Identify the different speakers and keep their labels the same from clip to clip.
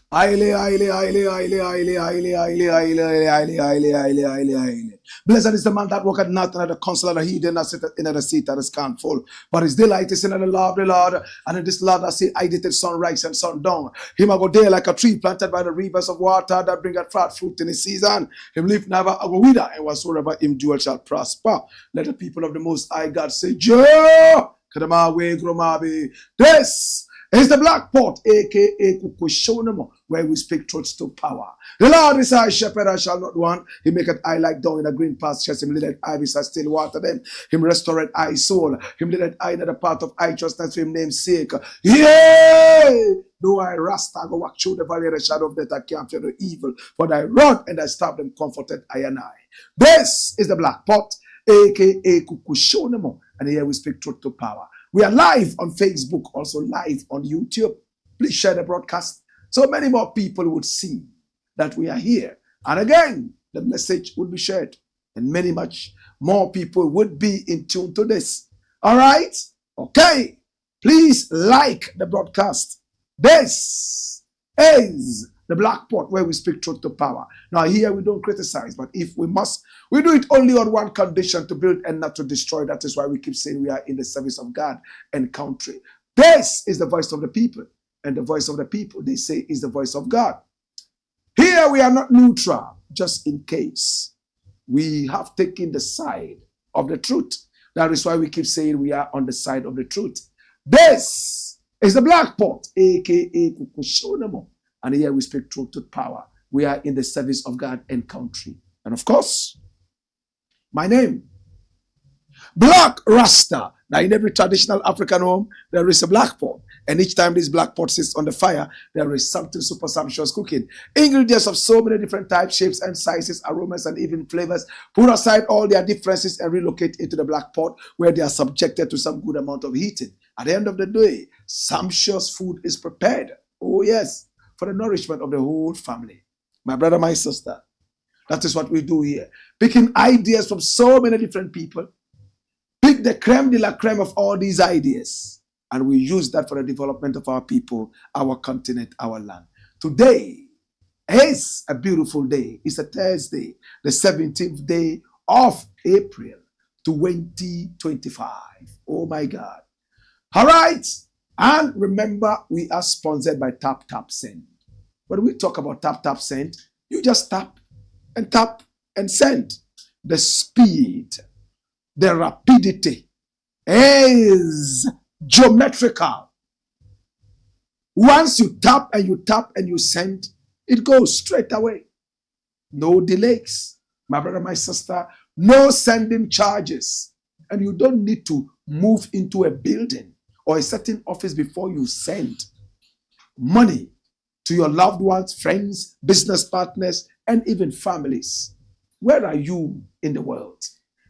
Speaker 1: Aile, aile, aile, aile, aile, aile, aile, aile, aile, aile, aile, aile, aile, aile. Blessed is the man that walketh not under the counsel of the heathen, that sitteth in the seat that is scornful. But his delight is in the law of the Lord. And in this law that say, I did it sunrise and sundown. Him I go there like a tree planted by the rivers of water that bringeth forth fruit in his season. Him live never a go wither, and whatsoever him do shall prosper. Let the people of the Most High God say, Joe! Kadamawe Gromabi. This is the Black Pot, aka Kukushonamo, where we speak truth to power. The Lord is our shepherd, I shall not want. He maketh I like down in a green pastures. Him leadeth I beside still water them. Him restoreth I soul. Him leadeth I in the path of righteousness for him name's sake. Yea! Though I RASTA go walk through the valley of the shadow of death, I can't fear the evil. For thy rod and thy staff them comforted I and I. This is the Black Pot, aka Kukushonamo, and here we speak truth to power. We are live on Facebook, also live on YouTube. Please share the broadcast so many more people would see that we are here. And again, the message would be shared and many much more people would be in tune to this. All right? Okay. Please like the broadcast. This is the Black Pot, where we speak truth to power. Now here we don't criticize, but if we must, we do it only on one condition: to build and not to destroy. That is why we keep saying we are in the service of God and country. This is the voice of the people, and the voice of the people, they say, is the voice of God. Here we are not neutral, just in case. We have taken the side of the truth. That is why we keep saying we are on the side of the truth. This is the Black Pot, aka Kukushonamo. And here we speak truth to power. We are in the service of God and country. And of course, my name, Black RASTA. Now, in every traditional African home, there is a black pot. And each time this black pot sits on the fire, there is something super sumptuous cooking. Ingredients of so many different types, shapes, and sizes, aromas, and even flavors. Put aside all their differences and relocate into the black pot, where they are subjected to some good amount of heating. At the end of the day, sumptuous food is prepared. Oh, yes. For the nourishment of the whole family. My brother, my sister, that is what we do here. Picking ideas from so many different people. Pick the creme de la creme of all these ideas. And we use that for the development of our people, our continent, our land. Today is a beautiful day. It's a Thursday, the 17th day of April 2025. Oh my God. All right. And remember, we are sponsored by Tap Send. When we talk about Tap Send, you just tap and send. The speed, the rapidity is geometrical. Once you tap and you send, it goes straight away. No delays. My brother, my sister, no sending charges. And you don't need to move into a building or a certain office before you send money to your loved ones, friends, business partners, and even families. Where are you in the world?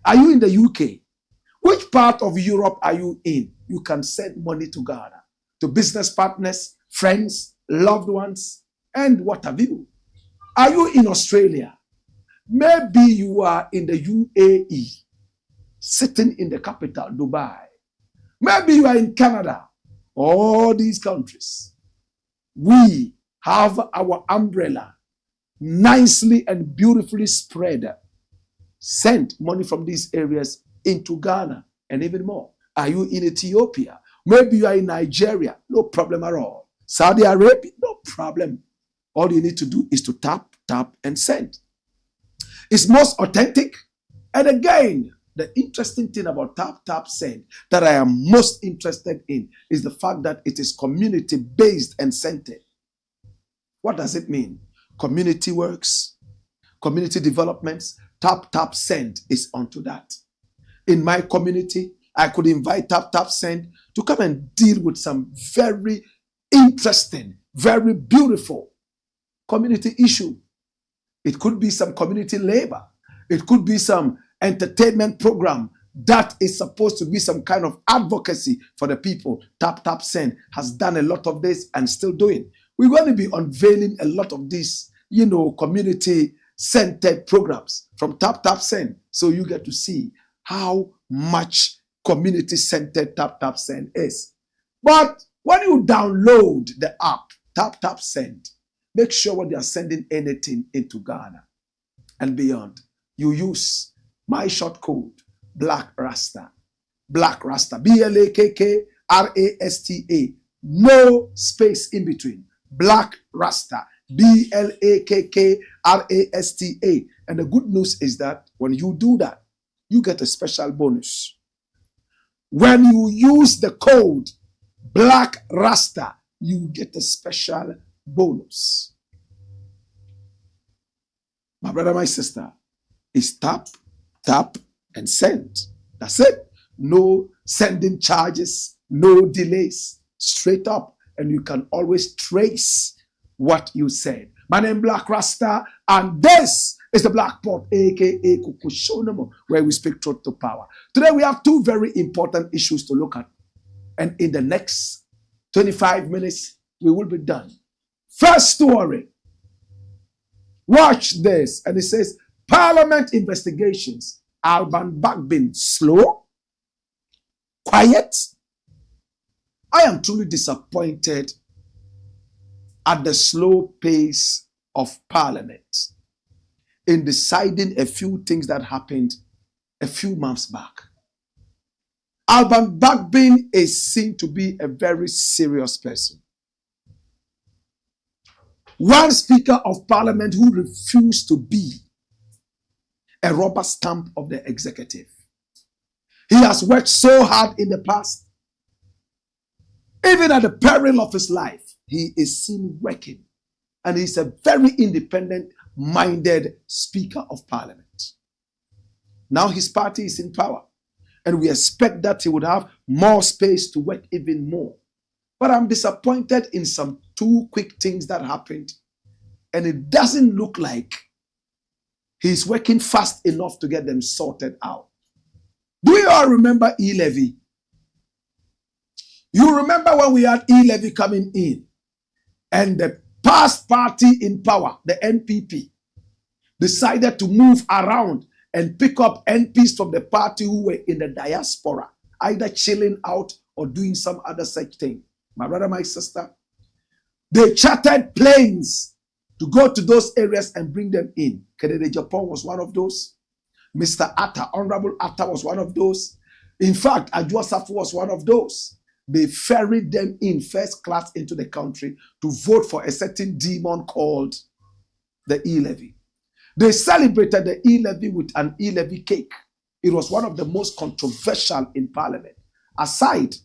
Speaker 1: Are you in the UK? Which part of Europe are you in? You can send money to Ghana, to business partners, friends, loved ones, and what have you. Are you in Australia? Maybe you are in the UAE, sitting in the capital, Dubai. Maybe you are in Canada, all these countries. We have our umbrella nicely and beautifully spread. Send money from these areas into Ghana and even more. Are you in Ethiopia? Maybe you are in Nigeria. No problem at all. Saudi Arabia, no problem. All you need to do is to tap and send. It's most authentic. And again, the interesting thing about Tap Send that I am most interested in is the fact that it is community-based and centered. What does it mean? Community works, community developments, Tap Send is onto that. In my community, I could invite Tap Send to come and deal with some very interesting, very beautiful community issue. It could be some community labor. It could be some entertainment program that is supposed to be some kind of advocacy for the people. Tap Send has done a lot of this and still doing. We're going to be unveiling a lot of these, community-centered programs from Tap Send. So you get to see how much community-centered Tap Send is. But when you download the app, Tap Send, make sure when they are sending anything into Ghana and beyond, you use my short code, Blakk RASTA. Blakk RASTA. BLAKK No space in between. Blakk RASTA. BLAKK. And the good news is that when you do that, you get a special bonus. When you use the code Blakk RASTA, you get a special bonus. My brother, my sister, is tap, tap, and send. That's it. No sending charges, no delays, straight up. And you can always trace what you said. My name is Blakk RASTA, and this is the Blakk Pot, aka Kukushonomo, where we speak truth to power. Today we have two very important issues to look at. And in the next 25 minutes, we will be done. First story. Watch this. And it says, Parliament investigations. Alban Bagbin slow, quiet. I am truly disappointed at the slow pace of Parliament in deciding a few things that happened a few months back. Alban Bagbin is seen to be a very serious person. One Speaker of Parliament who refused to be a rubber stamp of the executive. He has worked so hard in the past. Even at the peril of his life, he is seen working. And he's a very independent-minded Speaker of Parliament. Now his party is in power. And we expect that he would have more space to work even more. But I'm disappointed in some two quick things that happened. And it doesn't look like he's working fast enough to get them sorted out. Do you all remember E-Levy? You remember when we had E-Levy coming in and the past party in power, the NPP, decided to move around and pick up MPs from the party who were in the diaspora, either chilling out or doing some other such thing. My brother, my sister, they chartered planes to go to those areas and bring them in. Kennedy Japan was one of those. Mr. Atta, Honorable Atta was one of those. In fact, Ajua Safo was one of those. They ferried them in first class into the country to vote for a certain demon called the E-Levy. They celebrated the E-Levy with an E-Levy cake. It was one of the most controversial in Parliament. Aside,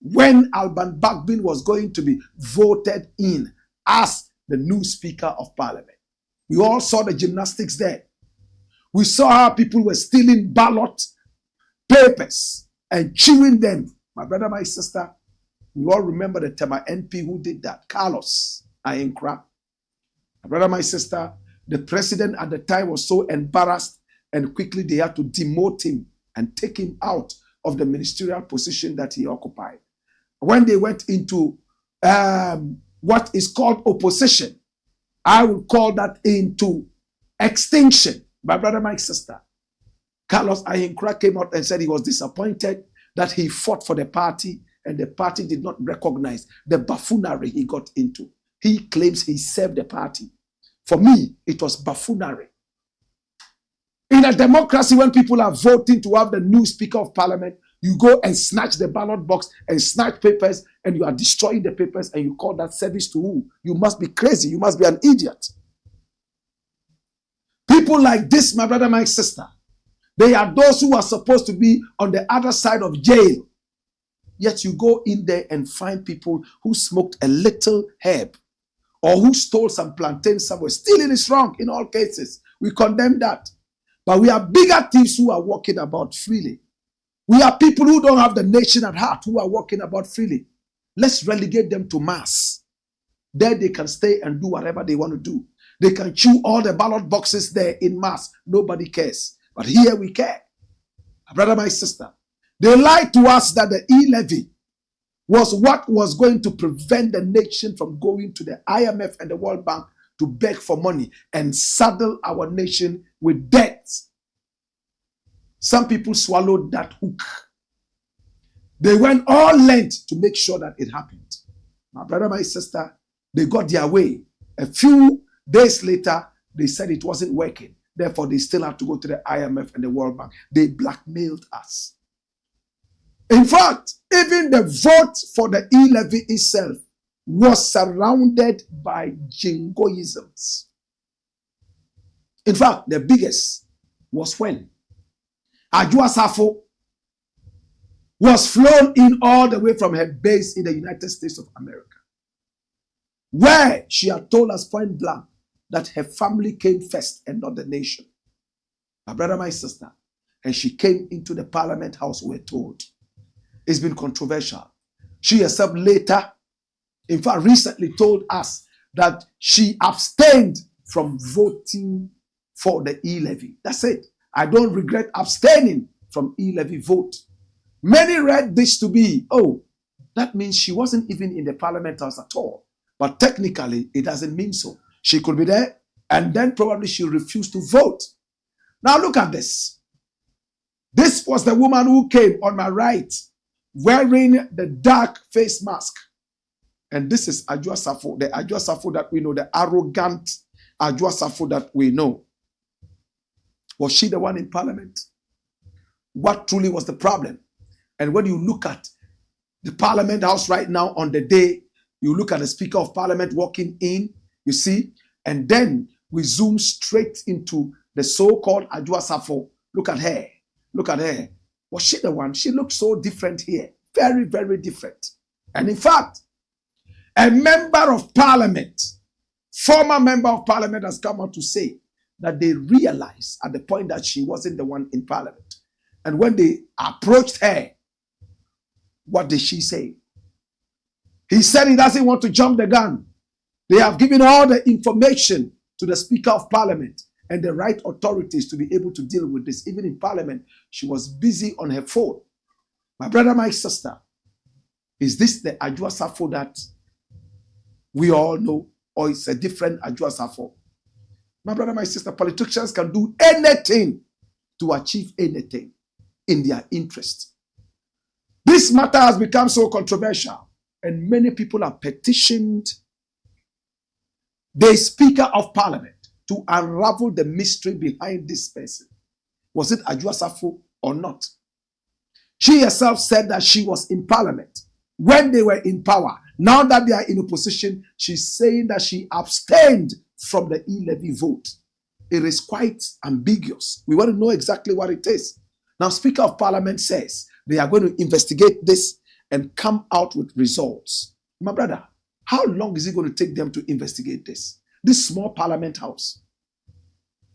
Speaker 1: when Alban Bagbin was going to be voted in as the new Speaker of Parliament. We all saw the gymnastics there. We saw how people were stealing ballot papers and chewing them. My brother, my sister, we all remember the Tema NP who did that. Carlos Ayenkra. My brother, my sister, the president at the time was so embarrassed and quickly they had to demote him and take him out of the ministerial position that he occupied. When they went into what is called opposition, I would call that into extinction. My brother, my sister, Carlos Ayenkra came out and said he was disappointed that he fought for the party and the party did not recognize the buffoonery he got into. He claims he served the party. For me, it was buffoonery. In a democracy, when people are voting to have the new Speaker of Parliament, you go and snatch the ballot box and snatch papers and you are destroying the papers and you call that service to who? You must be crazy. You must be an idiot. People like this, my brother, my sister, they are those who are supposed to be on the other side of jail. Yet you go in there and find people who smoked a little herb or who stole some plantain somewhere. Stealing is wrong in all cases. We condemn that. But we have bigger thieves who are walking about freely. We are people who don't have the nation at heart, who are walking about freely. Let's relegate them to mass. There they can stay and do whatever they want to do. They can chew all the ballot boxes there in mass. Nobody cares. But here we care. My brother, my sister, they lied to us that the E-Levy was what was going to prevent the nation from going to the IMF and the World Bank to beg for money and saddle our nation with debts. Some people swallowed that hook. They went all length to make sure that it happened. My brother, my sister, they got their way A few days later, they said it wasn't working. Therefore, they still had to go to the IMF and the World Bank. They blackmailed us. In fact, even the vote for the e-levy itself was surrounded by jingoisms. In fact, the biggest was when Adwoa Safo was flown in all the way from her base in the United States of America, where she had told us point blank that her family came first and not the nation. My brother, my sister, and she came into the Parliament House, we're told. It's been controversial. She herself later, in fact, recently told us that she abstained from voting for the e-levy. That's it. I don't regret abstaining from e-levy vote. Many read this to be, oh, that means she wasn't even in the Parliament House at all. But technically, it doesn't mean so. She could be there, and then probably she refused to vote. Now look at this. This was the woman who came on my right, wearing the dark face mask. And this is Adwoa Safo, the Adwoa Safo that we know, the arrogant Adwoa Safo that we know. Was she the one in Parliament? What truly was the problem? And when you look at the Parliament House right now on the day, you look at the Speaker of Parliament walking in, you see, and then we zoom straight into the so-called Adwoa Safo. Look at her. Look at her. Was she the one? She looked so different here. Very, very different. And in fact, a member of Parliament, former member of Parliament, has come out to say that they realized at the point that she wasn't the one in Parliament. And when they approached her, what did she say? He said he doesn't want to jump the gun. They have given all the information to the Speaker of Parliament and the right authorities to be able to deal with this. Even in Parliament, she was busy on her phone. My brother, my sister, is this the Adwoa Safo that we all know, or it's a different Adwoa Safo? My brother, my sister, politicians can do anything to achieve anything in their interest. This matter has become so controversial, and many people have petitioned the Speaker of Parliament to unravel the mystery behind this person. Was it Adwoa Safo or not? She herself said that she was in Parliament when they were in power. Now that they are in opposition, she's saying that she abstained from the e-levy vote. It is quite ambiguous. We want to know exactly what it is. Now, Speaker of Parliament says they are going to investigate this and come out with results. My brother, how long is it going to take them to investigate this? This small Parliament House.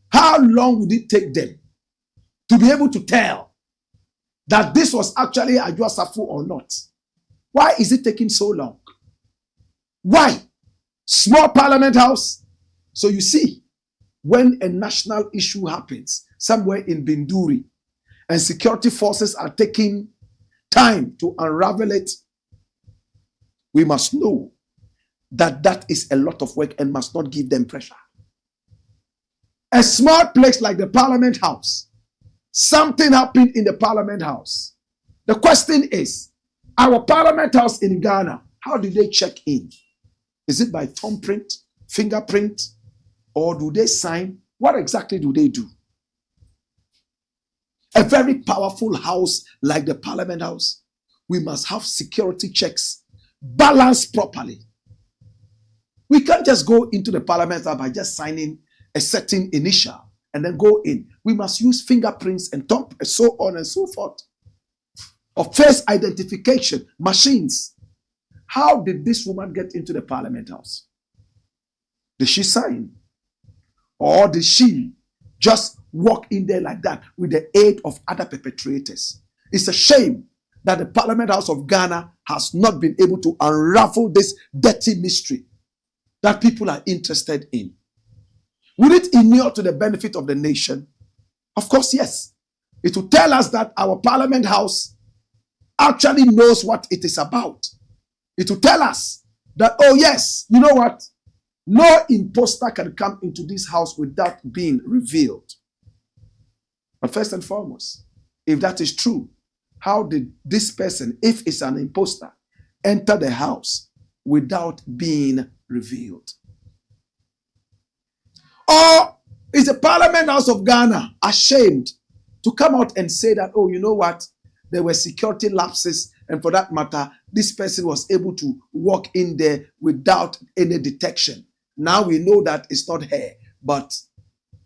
Speaker 1: How long would it take them to be able to tell that this was actually Adwoa Safo or not? Why is it taking so long? Why? Small Parliament House. So you see, when a national issue happens somewhere in Binduri and security forces are taking time to unravel it, we must know that that is a lot of work and must not give them pressure. A small place like the Parliament House, something happened in the Parliament House. The question is, our Parliament House in Ghana, how do they check in? Is it by thumbprint, fingerprint, or do they sign? What exactly do they do? A very powerful house like the Parliament House, we must have security checks balanced properly. We can't just go into the Parliament House by just signing a certain initial and then go in. We must use fingerprints and thumb and so on and so forth. Of face identification, machines. How did this woman get into the Parliament House? Did she sign? Or did she just walk in there like that with the aid of other perpetrators? It's a shame that the Parliament House of Ghana has not been able to unravel this dirty mystery that people are interested in. Would it inure to the benefit of the nation? Of course, yes. It will tell us that our Parliament House actually knows what it is about. It will tell us that, oh yes, you know what? No imposter can come into this house without being revealed. But first and foremost, if that is true, how did this person, if it's an imposter, enter the house without being revealed? Or is the Parliament House of Ghana ashamed to come out and say that, oh, you know what? There were security lapses, and for that matter, this person was able to walk in there without any detection. Now we know that it's not her, but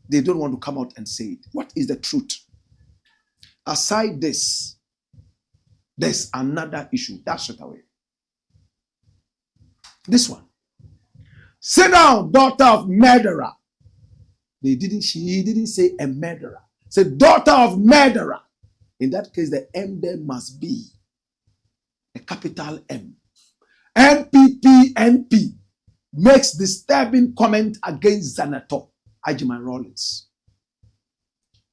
Speaker 1: they don't want to come out and say it. What is the truth? Aside this, there's another issue. Dash it away. This one. Sit down, daughter of murderer. She didn't say a murderer. Say daughter of murderer. In that case, the M there must be a capital M. NPP makes disturbing comment against Senator Ajiman Rawlings.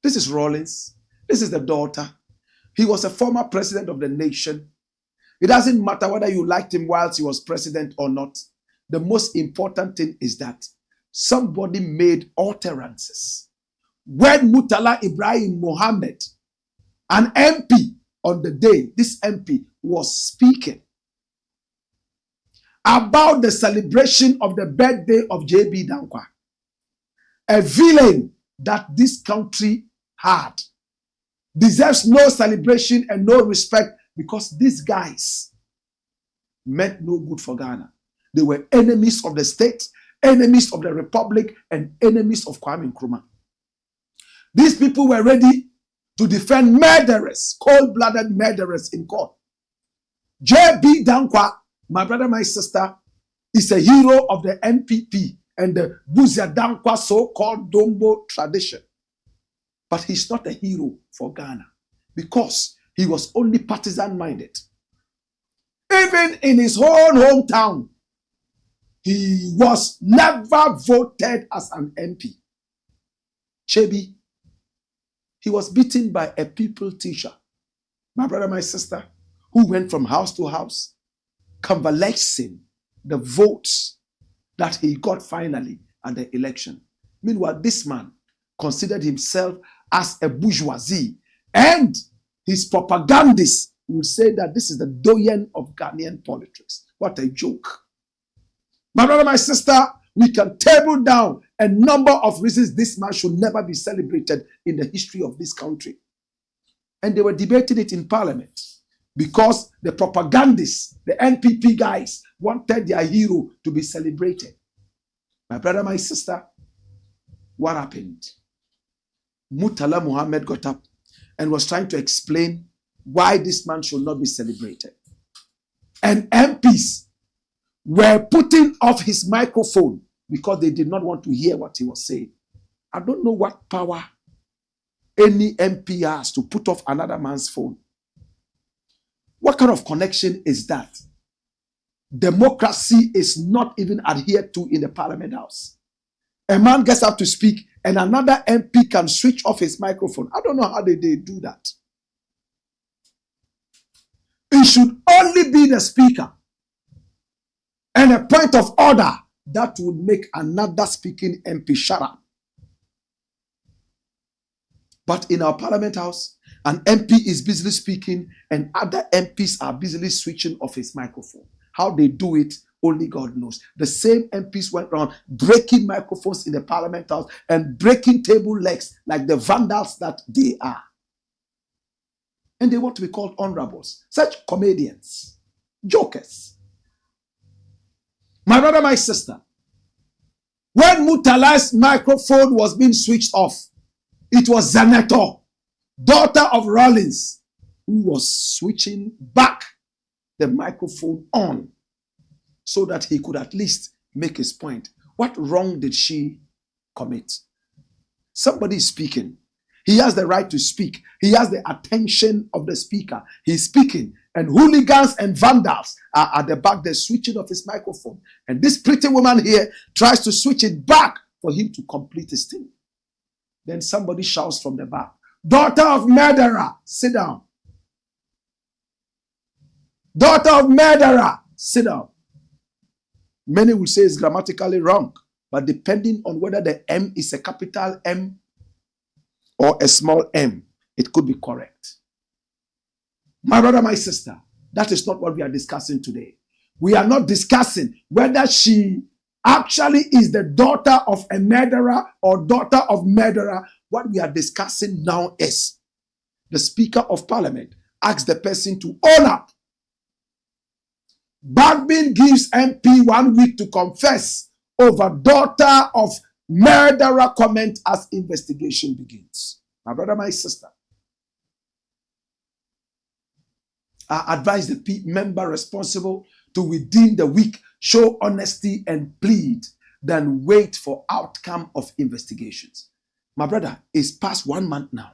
Speaker 1: This is Rawlings. This is the daughter. He was a former president of the nation. It doesn't matter whether you liked him whilst he was president or not. The most important thing is that somebody made utterances. When Murtala Ibrahim Mohammed, an MP on the day, this MP was speaking about the celebration of the birthday of J.B. Dankwa, a villain that this country had, deserves no celebration and no respect because these guys meant no good for Ghana. They were enemies of the state, enemies of the republic, and enemies of Kwame Nkrumah. These people were ready to defend murderers, cold-blooded murderers in court. J.B. Dankwa, my brother, my sister, is a hero of the NPP and the Buzia Dankwa so-called Dombo tradition. But he's not a hero for Ghana because he was only partisan-minded. Even in his own hometown, he was never voted as an MP. Chebi, he was beaten by a people teacher, my brother, my sister, who went from house to house, convalescing the votes that he got finally at the election. Meanwhile, this man considered himself as a bourgeoisie, and his propagandists would say that this is the doyen of Ghanaian politics. What a joke. My brother, my sister, we can table down a number of reasons this man should never be celebrated in the history of this country. And they were debating it in parliament because the propagandists, the NPP guys, wanted their hero to be celebrated. My brother, my sister, what happened? Murtala Muhammad got up and was trying to explain why this man should not be celebrated. And MPs were putting off his microphone because they did not want to hear what he was saying. I don't know what power any MP has to put off another man's phone. What kind of connection is that? Democracy is not even adhered to in the Parliament House. A man gets up to speak and another MP can switch off his microphone. I don't know how they do that. It should only be the speaker and a point of order that would make another speaking MP shut up. But in our Parliament House, an MP is busily speaking and other MPs are busily switching off his microphone. How they do it, only God knows. The same MPs went around breaking microphones in the Parliament House and breaking table legs like the vandals that they are. And they want to be called honorables. Such comedians, jokers. My brother, my sister, when Murtala's microphone was being switched off, it was Zaneto, daughter of Rawlings, who was switching back the microphone on so that he could at least make his point. What wrong did she commit? Somebody is speaking. He has the right to speak. He has the attention of the speaker. He's speaking. And hooligans and vandals are at the back. They're switching off his microphone. And this pretty woman here tries to switch it back for him to complete his thing. Then somebody shouts from the back, "Daughter of murderer, sit down. Daughter of murderer, sit down." Many will say it's grammatically wrong, but depending on whether the M is a capital M or a small m, it could be correct. My brother, my sister, that is not what we are discussing today. We are not discussing whether she actually is the daughter of a murderer or daughter of murderer, what we are discussing now is the Speaker of Parliament asks the person to own up. Bagbin gives MP 1 week to confess over daughter of murderer comment as investigation begins. My brother, my sister, I advise the member responsible to within the week show honesty and plead than wait for outcome of investigations. My brother, it's past 1 month now.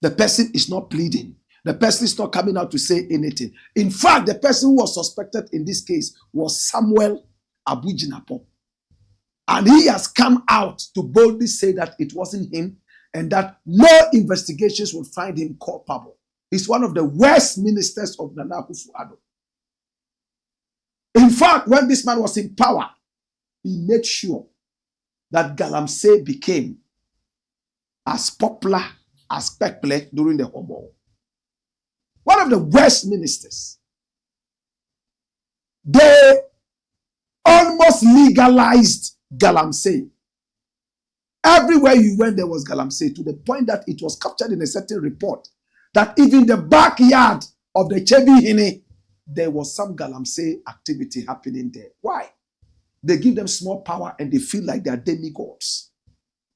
Speaker 1: The person is not pleading. The person is not coming out to say anything. In fact, the person who was suspected in this case was Samuel Abujinapo. And he has come out to boldly say that it wasn't him and that no investigations will find him culpable. He's one of the worst ministers of Nana Akufo-Addo. In fact, when this man was in power, he made sure that Galamsey became as popular as Blakk during the Homo. One of the worst ministers. They almost legalized Galamsey. Everywhere you went, there was Galamsey, to the point that it was captured in a certain report that even the backyard of the Chebi Hine, there was some Galamsey activity happening there. Why? They give them small power and they feel like they are demigods.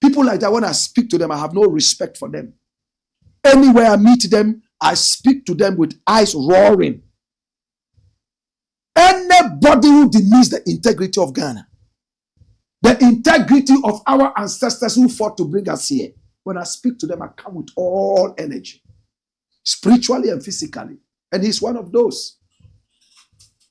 Speaker 1: People like that, when I speak to them, I have no respect for them. Anywhere I meet them, I speak to them with eyes roaring. Anybody who demeans the integrity of Ghana, the integrity of our ancestors who fought to bring us here, when I speak to them, I come with all energy, spiritually and physically. And he's one of those.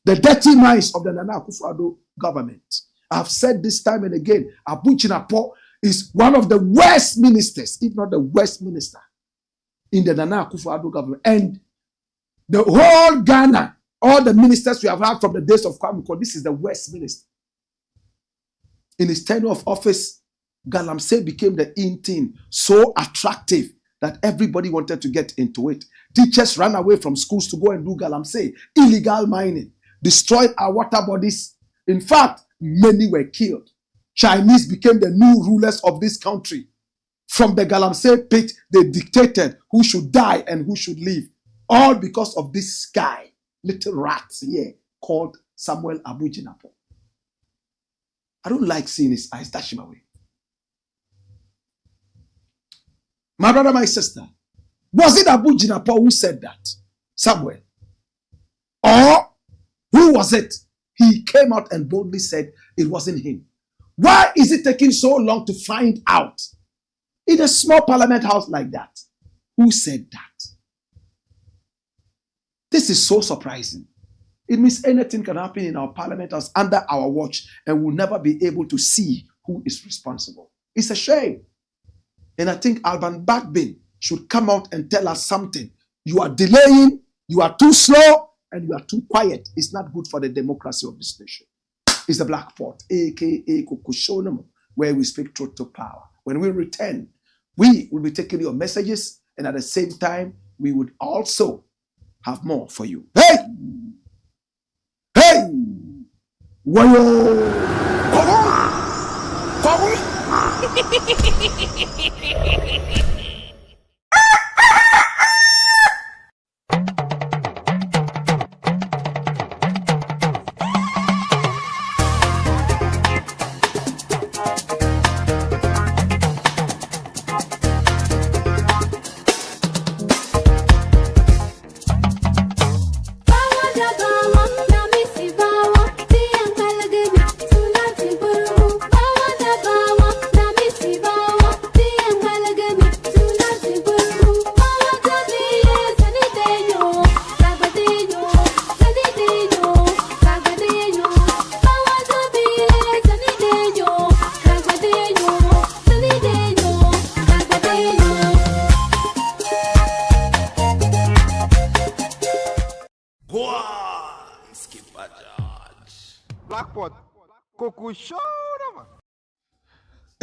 Speaker 1: The dirty minds of the Nana Akufo-Addo government. I've said this time and again, Abujinapo is one of the worst ministers, if not the worst minister, in the Nana Akufo-Addo government. And the whole Ghana, all the ministers we have had from the days of Kwame Nkrumah, this is the worst minister. In his tenure of office, Galamsey became the in thing, so attractive that everybody wanted to get into it. Teachers ran away from schools to go and do Galamsey, illegal mining, destroyed our water bodies. In fact, many were killed. Chinese became the new rulers of this country. From the Galamsey pit, they dictated who should die and who should live. All because of this guy, little rat here, called Samuel Abujinapo. I don't like seeing his eyes. Dash him away. My brother, my sister, was it Abujinapo who said that? Samuel? Or who was it? He came out and boldly said it wasn't him. Why is it taking so long to find out in a small parliament house like that? Who said that? This is so surprising. It means anything can happen in our parliament house under our watch and we'll never be able to see who is responsible. It's a shame. And I think Alban Bagbin should come out and tell us something. You are delaying, you are too slow, and you are too quiet. It's not good for the democracy of this nation. It's the Blakk Pot, aka Kukushonamo, where we speak truth to power. When we return, we will be taking your messages, and at the same time, we would also have more for you. Hey! Hey! Wayo!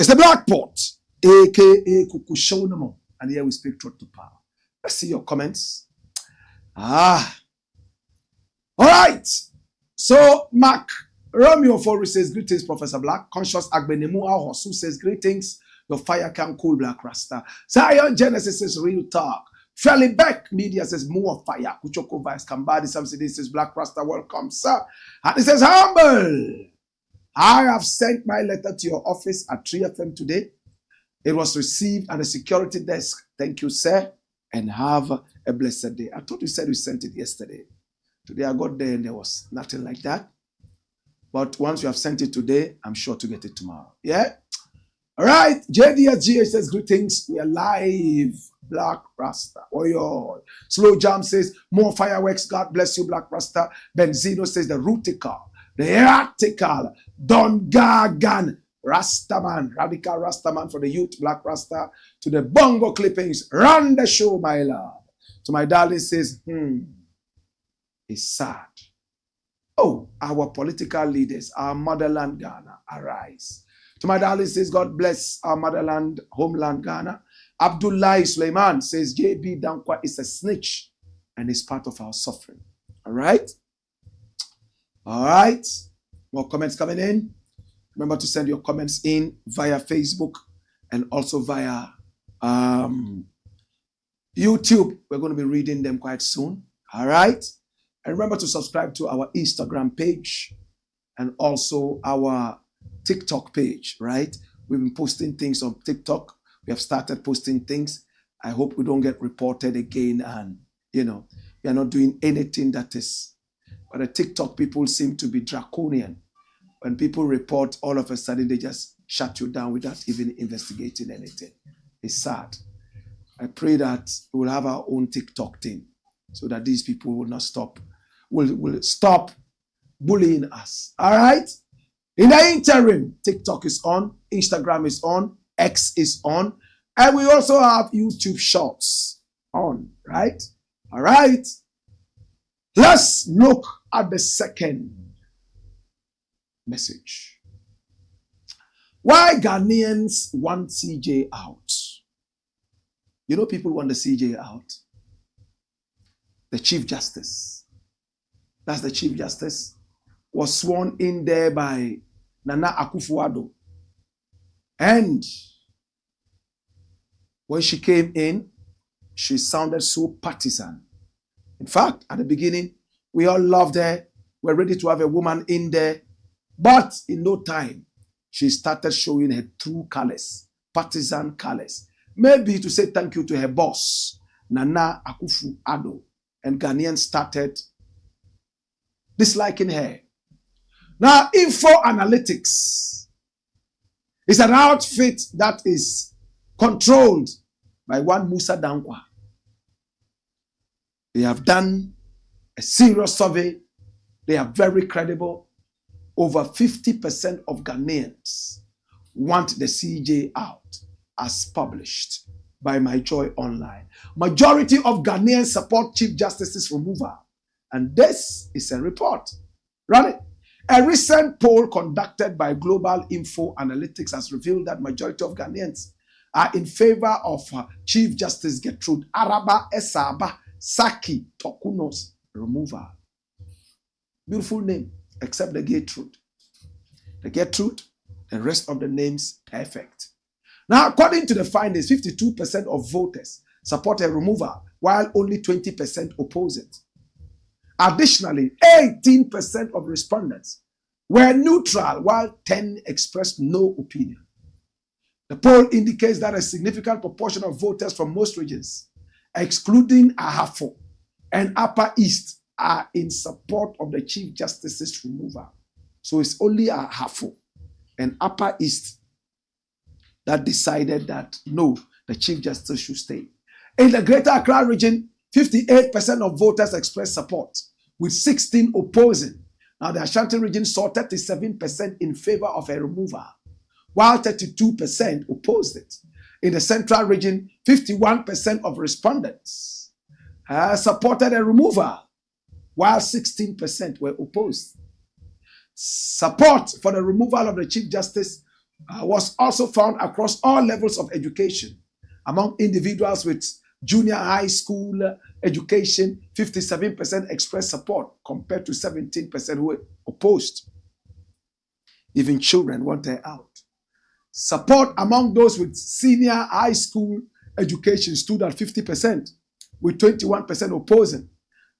Speaker 1: It's the Blakk Pot, aka Kukushonamo, and here we speak truth to power. Let's see your comments. All right. So, Mark Romeo Fori says, greetings, Professor Blakk. Conscious Agbenemu Ahosu says, greetings. Your fire can cool, Blakk Rasta. Zion Genesis says, real talk. Fairly Beck Media says, more fire. Kuchoko Vice Kambadi Samsidi says, Blakk Rasta, welcome, sir. And it says, humble. I have sent my letter to your office at 3FM today. It was received at the security desk. Thank you, sir. And have a blessed day. I thought you said you sent it yesterday. Today I got there and there was nothing like that. But once you have sent it today, I'm sure to get it tomorrow. Yeah? All right. JDSGH says, greetings. We are live. Blakk Rasta. Oh, yo. Slow Jam says, more fireworks. God bless you, Blakk Rasta. Benzino says, the Rutical, the Heretical, Don Gagan, Rastaman, Radical Rastaman for the youth, Blakk Rasta. To the bongo clippings, run the show, my love. To my darling says, it's sad. Oh, our political leaders, our motherland Ghana, arise. To my darling says, God bless our motherland, homeland Ghana. Abdullah Suleiman says, JB Dankwa is a snitch and is part of our suffering. All right? All right. More comments coming in. Remember to send your comments in via Facebook and also via YouTube. We're going to be reading them quite soon. All right? And remember to subscribe to our Instagram page and also our TikTok page, right? We've been posting things on TikTok. We have started posting things. I hope we don't get reported again and, we are not doing anything that is. But the TikTok people seem to be draconian. When people report, all of a sudden they just shut you down without even investigating anything. It's sad. I pray that we will have our own TikTok thing so that these people will not stop. Will stop bullying us. All right? In the interim, TikTok is on, Instagram is on, X is on, and we also have YouTube Shorts on, right? All right? Let's look at the second message. Why Ghanaians want CJ out? People want the CJ out. The Chief Justice. That's the Chief Justice, was sworn in there by Nana Akufo-Addo. And when she came in, she sounded so partisan. In fact, at the beginning, we all loved her. We're ready to have a woman in there. But in no time, she started showing her true colors, partisan colors. Maybe to say thank you to her boss, Nana Akufo-Addo. And Ghanaians started disliking her. Now, Info Analytics is an outfit that is controlled by one Musa Dankwa. They have done a serious survey. They are very credible. Over 50% of Ghanaians want the CJ out, as published by My Joy Online. Majority of Ghanaians support Chief Justice's removal. And this is a report. Run it. A recent poll conducted by Global Info Analytics has revealed that majority of Ghanaians are in favor of Chief Justice Gertrude Araba Esaba Saki Tokuno's removal. Beautiful name, except the Gertrude. The Gertrude, the rest of the names, perfect. Now, according to the findings, 52% of voters support a removal, while only 20% oppose it. Additionally, 18% of respondents were neutral, while 10% expressed no opinion. The poll indicates that a significant proportion of voters from most regions, excluding Ahafo and Upper East, are in support of the Chief Justice's removal. So it's only Ahafo and Upper East that decided that no, the Chief Justice should stay. In the Greater Accra region, 58% of voters expressed support, with 16 opposing. Now, the Ashanti region saw 37% in favor of a removal, while 32% opposed it. In the Central region, 51% of respondents supported a removal, while 16% were opposed. Support for the removal of the Chief Justice was also found across all levels of education. Among individuals with junior high school education, 57% expressed support compared to 17% who were opposed. Even children want her out. Support among those with senior high school education stood at 50%, with 21% opposing.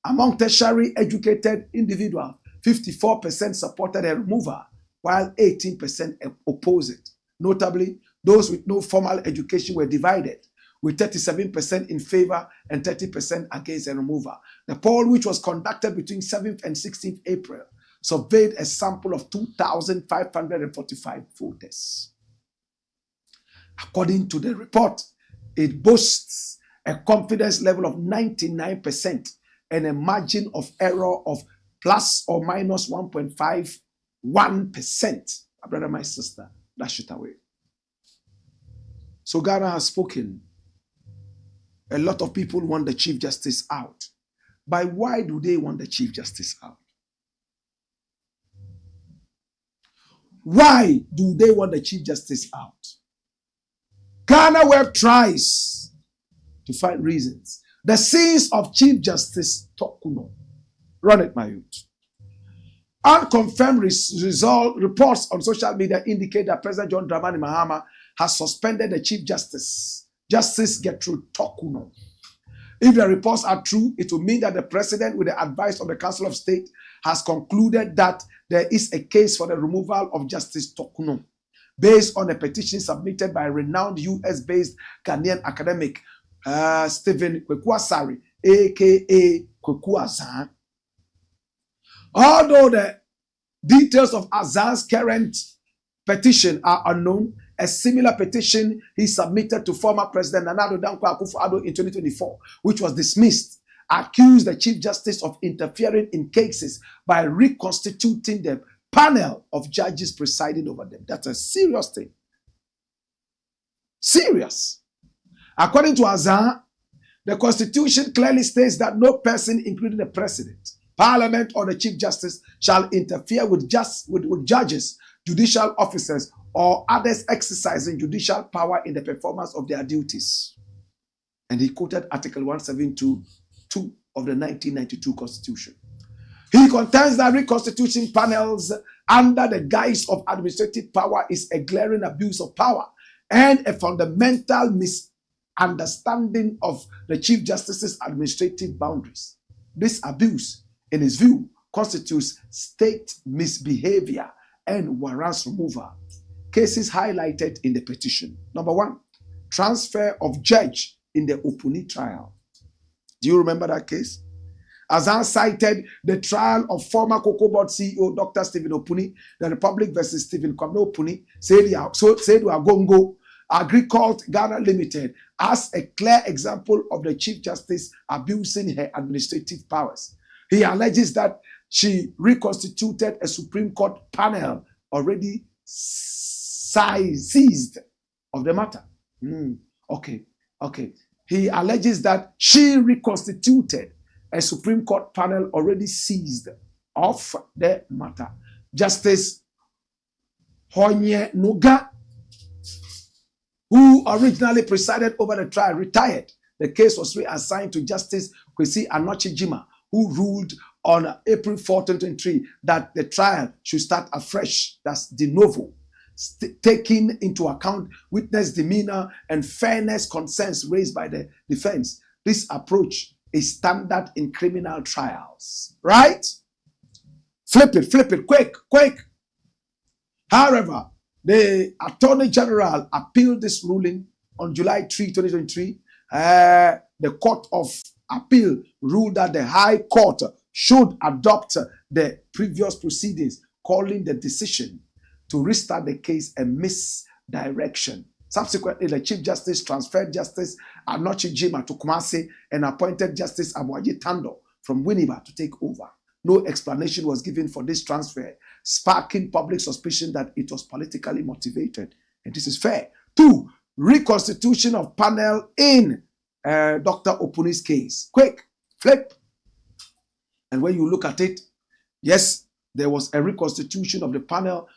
Speaker 1: Among tertiary educated individuals, 54% supported her removal, while 18% opposed it. Notably, those with no formal education were divided, with 37% in favor and 30% against her removal. The poll, which was conducted between 7th and 16th April, surveyed a sample of 2,545 voters. According to the report, it boasts a confidence level of 99% and a margin of error of plus or minus 1.51%. My brother, my sister, dash it away. So Ghana has spoken. A lot of people want the Chief Justice out. But why do they want the Chief Justice out? Why do they want the Chief Justice out? Ghana Web tries to find reasons. The scenes of Chief Justice Tokuno. Run it, my youth. Unconfirmed reports on social media indicate that President John Dramani Mahama has suspended the Chief Justice, Justice Gertrude Tokuno. If the reports are true, it will mean that the President, with the advice of the Council of State, has concluded that there is a case for the removal of Justice Tokuno, based on a petition submitted by a renowned US-based Ghanaian academic, Stephen Kwekwasari, a.k.a. Kwekwazan. Although the details of Azan's current petition are unknown, a similar petition he submitted to former President Nana Addo Dankwa Akufo-Addo in 2024, which was dismissed, accused the Chief Justice of interfering in cases by reconstituting the panel of judges presiding over them. That's a serious thing. Serious. According to Azan, the Constitution clearly states that no person, including the President, Parliament, or the Chief Justice, shall interfere with judges, judicial officers, or others exercising judicial power in the performance of their duties. And he quoted Article 172(2) of the 1992 Constitution. He contends that reconstituting panels under the guise of administrative power is a glaring abuse of power and a fundamental misunderstanding of the Chief Justice's administrative boundaries. This abuse, in his view, constitutes state misbehavior and warrants removal. Cases highlighted in the petition. Number 1, transfer of judge in the Opuni trial. Do you remember that case? Azan cited the trial of former Cocoa Board CEO Dr. Stephen Opuni, the Republic versus Stephen Kwame Opuni, Seydou Agongo, Agricult Ghana Limited, as a clear example of the Chief Justice abusing her administrative powers. He alleges that she reconstituted a Supreme Court panel already seized of the matter. Okay. He alleges that she reconstituted a Supreme Court panel already seized of the matter. Justice Honye Nuga, who originally presided over the trial, retired. The case was reassigned to Justice Kwesi Anochijima, who ruled on April 4, 2023 that the trial should start afresh. That's de novo, taking into account witness demeanor and fairness concerns raised by the defense. This approach is standard in criminal trials, right? Flip it, quick. However, the Attorney General appealed this ruling on July 3, 2023. The Court of Appeal ruled that the High Court should adopt the previous proceedings, calling the decision to restart the case a misdirection. Subsequently, the Chief Justice transferred Justice Anochijima to Kumasi and appointed Justice Abuaji Tando from Winneba to take over. No explanation was given for this transfer, sparking public suspicion that it was politically motivated. And this is fair. 2, reconstitution of panel in Dr. Opuni's case. Quick, flip. And when you look at it, yes, there was a reconstitution of the panel.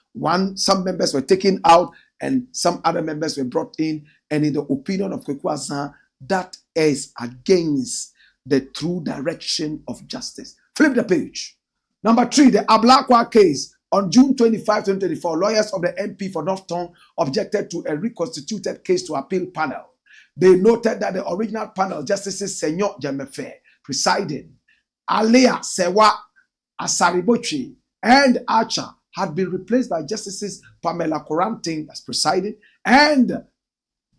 Speaker 1: Some members were taken out and some other members were brought in. And in the opinion of Kwekwazan, that is against the true direction of justice. Flip the page. Number 3, the Ablakwa case On June 25, 2024, lawyers of the MP for Northton objected to a reconstituted case to appeal panel. They noted that the original panel, Justices Senyor Jemefe presiding, Alea Sewa Asaribochi, and Archer, had been replaced by Justices Pamela Coranting as presiding and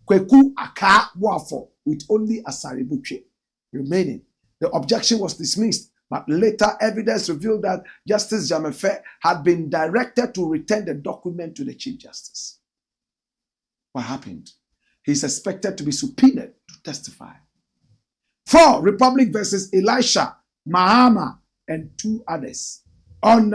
Speaker 1: Kweku Aka Wafo with only Asaribochi remaining. The objection was dismissed, but later evidence revealed that Justice Jemefe had been directed to return the document to the Chief Justice. What happened? He is expected to be subpoenaed to testify. 4. Republic versus Elisha, Mahama, and 2 others. On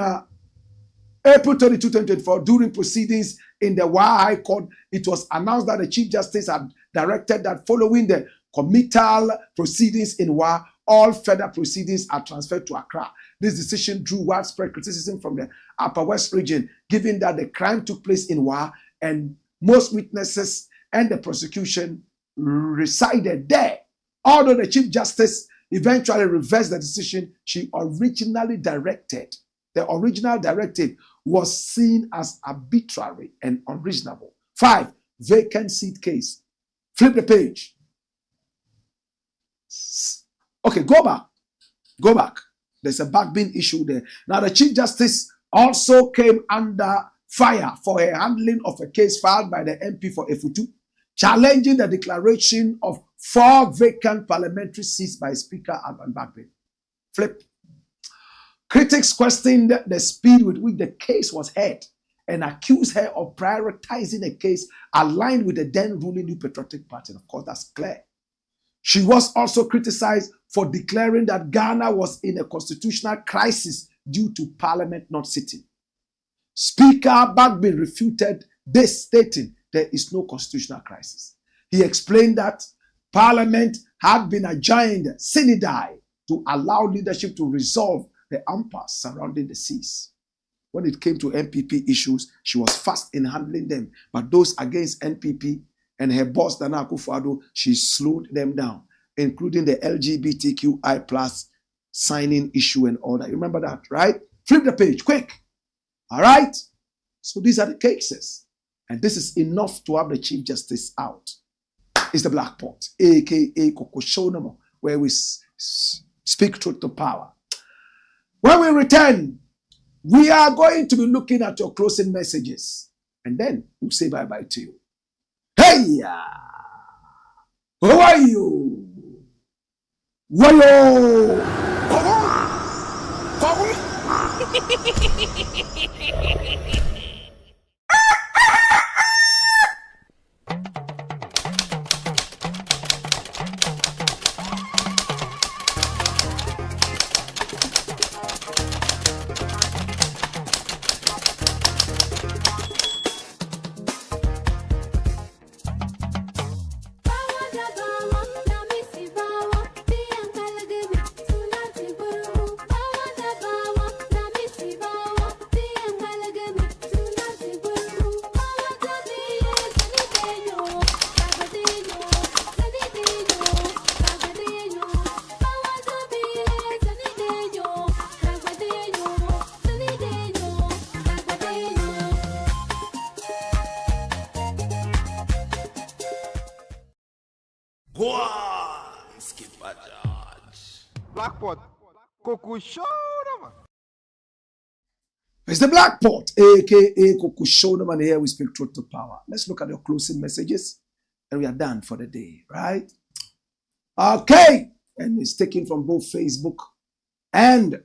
Speaker 1: April 22, 2024, during proceedings in the WA High Court, it was announced that the Chief Justice had directed that following the committal proceedings in WA, all further proceedings are transferred to Accra. This decision drew widespread criticism from the Upper West region, given that the crime took place in WA and most witnesses and the prosecution resided there. Although the Chief Justice eventually reversed the decision she originally directed, the original directive was seen as arbitrary and unreasonable. 5. Vacant seat case. Flip the page. Okay, go back. Go back. There's a Bagbin issue there. Now, the Chief Justice also came under fire for her handling of a case filed by the MP for Efutu, challenging the declaration of 4 vacant parliamentary seats by Speaker Alban Bagbin. Flip. Critics questioned the speed with which the case was heard and accused her of prioritizing a case aligned with the then ruling New Patriotic Party. Of course, that's clear. She was also criticized for declaring that Ghana was in a constitutional crisis due to Parliament not sitting. Speaker Bagbin refuted this, stating there is no constitutional crisis. He explained that Parliament had been adjourned sine die to allow leadership to resolve the impasse surrounding the seas. When it came to NPP issues, she was fast in handling them, but those against NPP and her boss, Nana Akufo-Addo, she slowed them down, including the LGBTQI+ signing issue and all that. You remember that, right? Flip the page, quick. All right? So these are the cases. And this is enough to have the Chief Justice out. It's the Blakk Pot, a.k.a. Kokoshonamo, where we speak truth to power. When we return, we are going to be looking at your closing messages. And then we'll say bye-bye to you. Hey! Who are you? Wayo!
Speaker 2: Blakk Pot, Kokoshonama.
Speaker 1: It's the Blakk Pot, a.k.a. Kokoshonama, and here we speak truth to power. Let's look at your closing messages, and we are done for the day, right? Okay, and it's taken from both Facebook and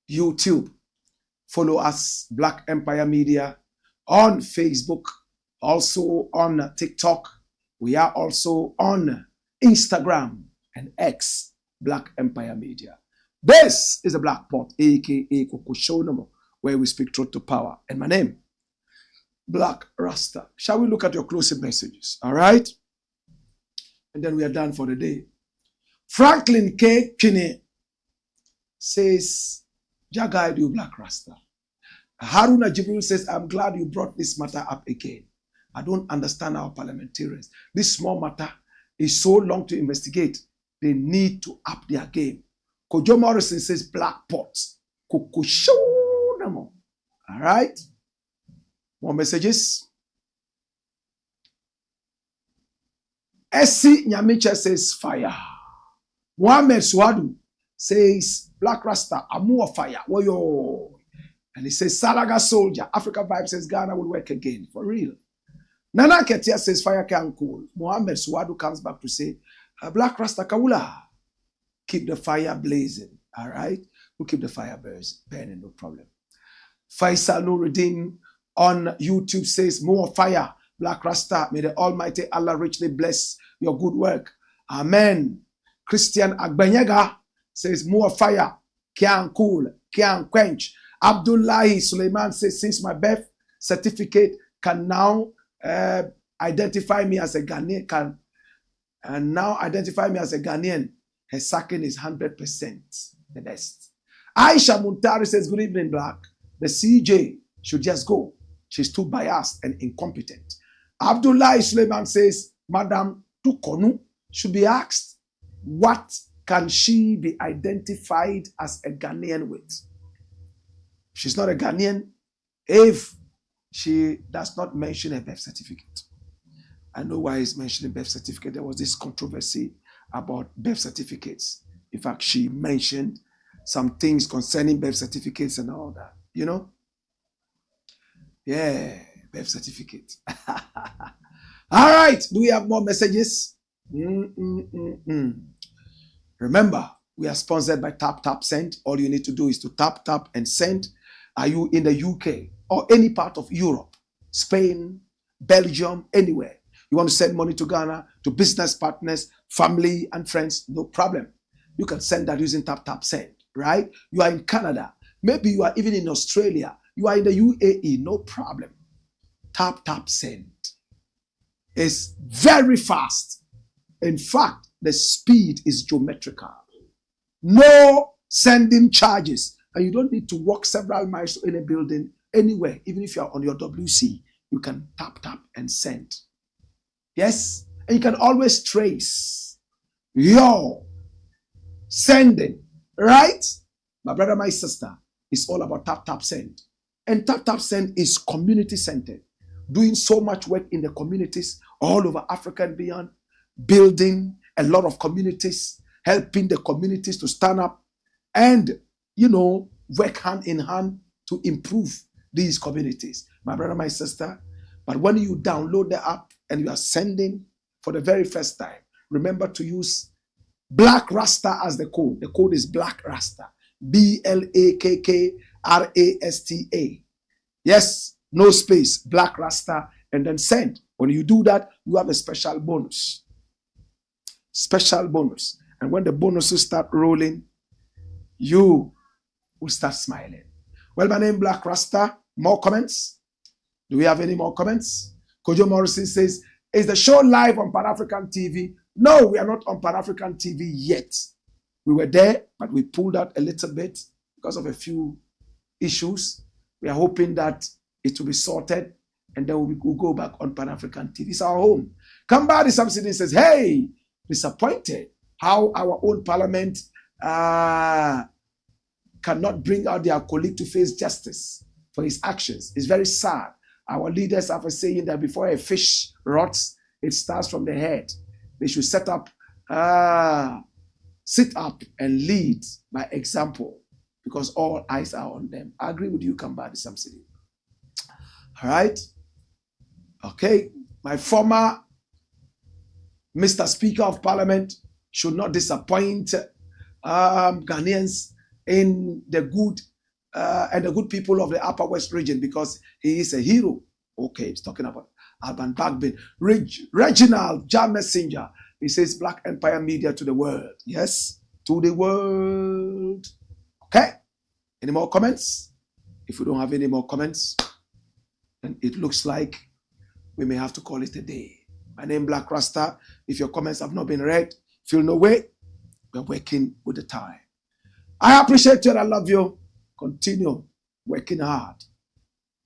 Speaker 1: YouTube. Follow us, Black Empire Media, on Facebook, also on TikTok. We are also on Instagram and X, Black Empire Media. This is the Blakk Pot, a.k.a. Kokoshonamo, where we speak truth to power. And my name, Black RASTA. Shall we look at your closing messages? All right? And then we are done for the day. Franklin K. Kinney says, Jagai you Black RASTA. Haruna Jibril says, I'm glad you brought this matter up again. I don't understand our parliamentarians. This small matter is so long to investigate. They need to up their game. Kojo Morrison says Blakk Pot. Kokosho no more. All right. More messages. Essie Nyamicha says fire. Mohammed Swadu says Black Rasta, Amu fire. Woyo. And he says Salaga soldier. Africa Vibe says Ghana will work again. For real. Nana Ketia says fire can cool. Mohammed Swadu comes back to say Black Rasta Kawula. Keep the fire blazing. All right. We'll keep the fire burning. No problem. Faisal Nuruddin on YouTube says more fire. Black Rasta, may the Almighty Allah richly bless your good work. Amen. Christian Agbanyaga says more fire. Can't cool, can't quench. Abdullahi Suleiman says, since my birth certificate can now identify me as a Ghanaian, her sacking is 100% the best. Aisha Muntari says, good evening, Black. The CJ should just go. She's too biased and incompetent. Abdullah Suleiman says, Madam Tukonu should be asked, what can she be identified as a Ghanaian with? She's not a Ghanaian if she does not mention her birth certificate. I know why he's mentioning birth certificate. There was this controversy about birth certificates. In fact, she mentioned some things concerning birth certificates and all that. You know? Yeah, birth certificate. All right. Do we have more messages? Remember, we are sponsored by Tap Tap Send. All you need to do is to tap and send. Are you in the UK or any part of Europe, Spain, Belgium, anywhere? You want to send money to Ghana, to business partners, family and friends? No problem. You can send that using Tap Tap Send, right? You are in Canada. Maybe you are even in Australia. You are in the UAE. No problem. Tap Tap Send is very fast. In fact, the speed is geometrical. No sending charges. And you don't need to walk several miles to any building, anywhere. Even if you are on your WC, you can tap and send. Yes? And you can always trace your sending. Right? My brother, my sister, it's all about tap send. And tap send is community centered. Doing so much work in the communities all over Africa and beyond. Building a lot of communities. Helping the communities to stand up and, work hand in hand to improve these communities. My brother, my sister. But when you download the app and you are sending for the very first time, remember to use Black Rasta as the code. The code is Black Rasta. BLAKKRASTA. Yes, no space, Black Rasta, and then send. When you do that, you have a special bonus. Special bonus. And when the bonuses start rolling, you will start smiling. Well, my name is Black Rasta. More comments? Do we have any more comments? Kojo Morrison says, is the show live on Pan-African TV? No, we are not on Pan-African TV yet. We were there, but we pulled out a little bit because of a few issues. We are hoping that it will be sorted and then we'll go back on Pan-African TV. It's our home. Kambadi Samsudeen says, hey, disappointed how our own parliament cannot bring out their colleague to face justice for his actions. It's very sad. Our leaders have a saying that before a fish rots, it starts from the head. They should sit up and lead by example because all eyes are on them. I agree with you, Kambadi Samsudeen. All right? Okay. My former Mr. Speaker of Parliament should not disappoint Ghanaians in the good and the good people of the Upper West region because he is a hero. Okay, he's talking about Alban Bagbin. Reginald Jan Messenger. He says Black Empire Media to the world. Yes, to the world. Okay. Any more comments? If we don't have any more comments, then it looks like we may have to call it a day. My name is Black Rasta. If your comments have not been read, feel no way. We're working with the time. I appreciate you and I love you. Continue working hard,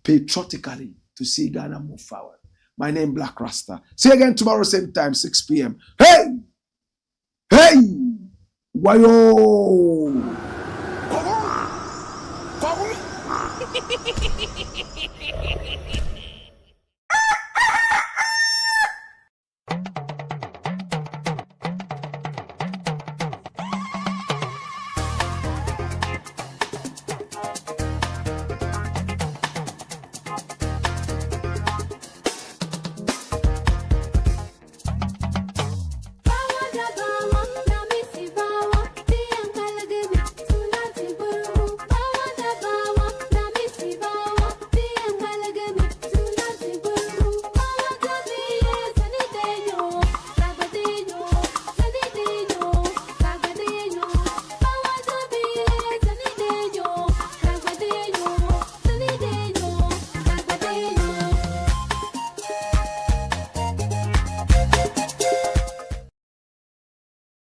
Speaker 1: patriotically, to see Ghana move forward. My name is Black Rasta. See you again tomorrow, same time, 6 p.m. Hey! Hey! Wayo!